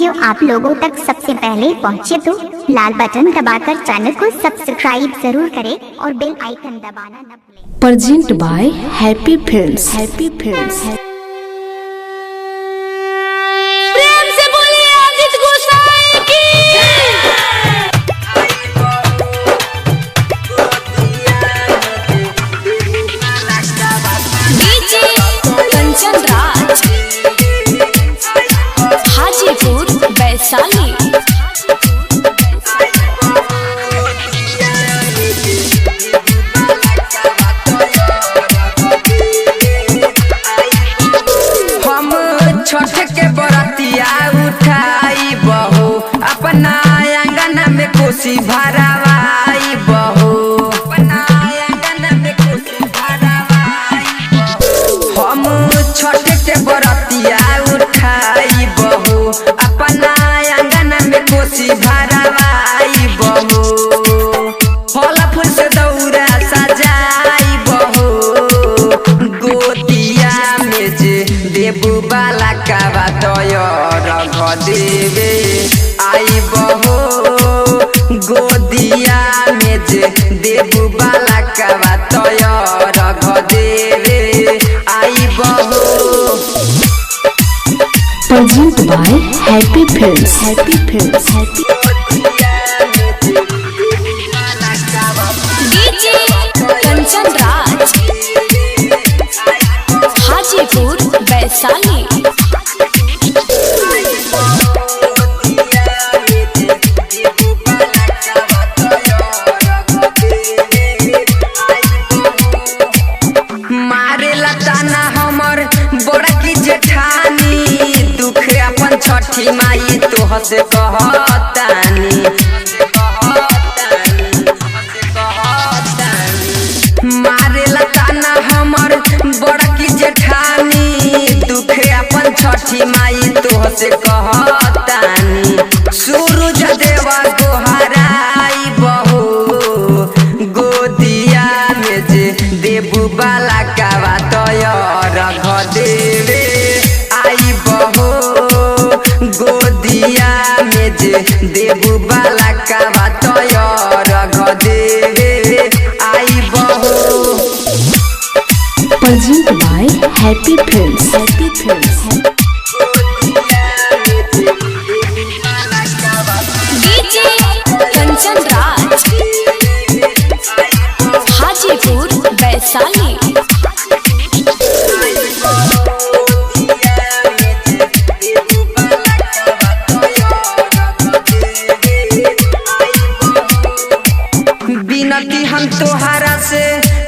Video आप लोगों तक सबसे पहले पहुंचे तो लाल बटन दबाकर चैनल को सब्सक्राइब जरूर करें और बेल आइकन दबाना न भूलें। Present by happy films. Happy films. Chhath के बरतिया उठाई बहू अपना आंगन में कोसी भरावाई बहू अपना आंगन में कोसी भरावाई बहू। हम छठ के बरतिया उठाई बहू अपना आंगन में कोसी भरावाई बहू। फल फूल से दौरा सजाई बहू गोतिया में जे देबू बाला काबा रघ देवे आई बहो गोदिया में जे देबू बाला काबा रघ देवे आई बहो। Present by happy films. Happy films. DJ Kanchan Raj Hajipur Vaishali. मारे लताना हमर बड़ा की जेठानी दुख अपन छठी माई तोह से कहतानी। मारे लताना हमर बड़ा की जेठानी दुख अपन छठी माई तोह से कहतानी। सूरज देवा गोहराई बहू गोदिया में जे देबू बाला काबा रघ देवे आई बहो गोदिया में जे देबू बाला काबा रघ देवे आई बहो। Present by happy films. Happy films. DJ Kanchan Raj Hajipur Vaishali. बिनती हम तोहरा से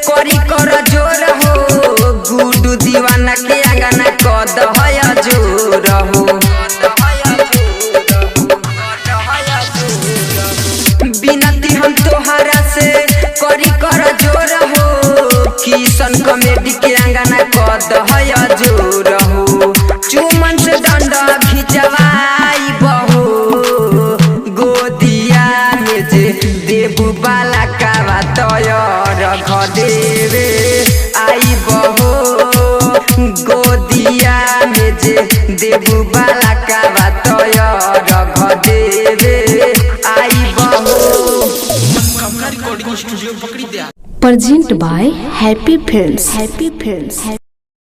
करी कर जोर हो गुडू दीवाना के आंगन कद है जोर हो। बिनती हम तोहरा से करी कर जोर हो किशन कॉमेडी के आंगन कद है जोर हो। चुमन से दंड खिंचवाई बहू गोदिया में जे देबू बाला काबा रघ देवे आई बहो गोदिया में जे देबू बाला काबा रघ देवे आई बहो। Present by happy films. Happy films.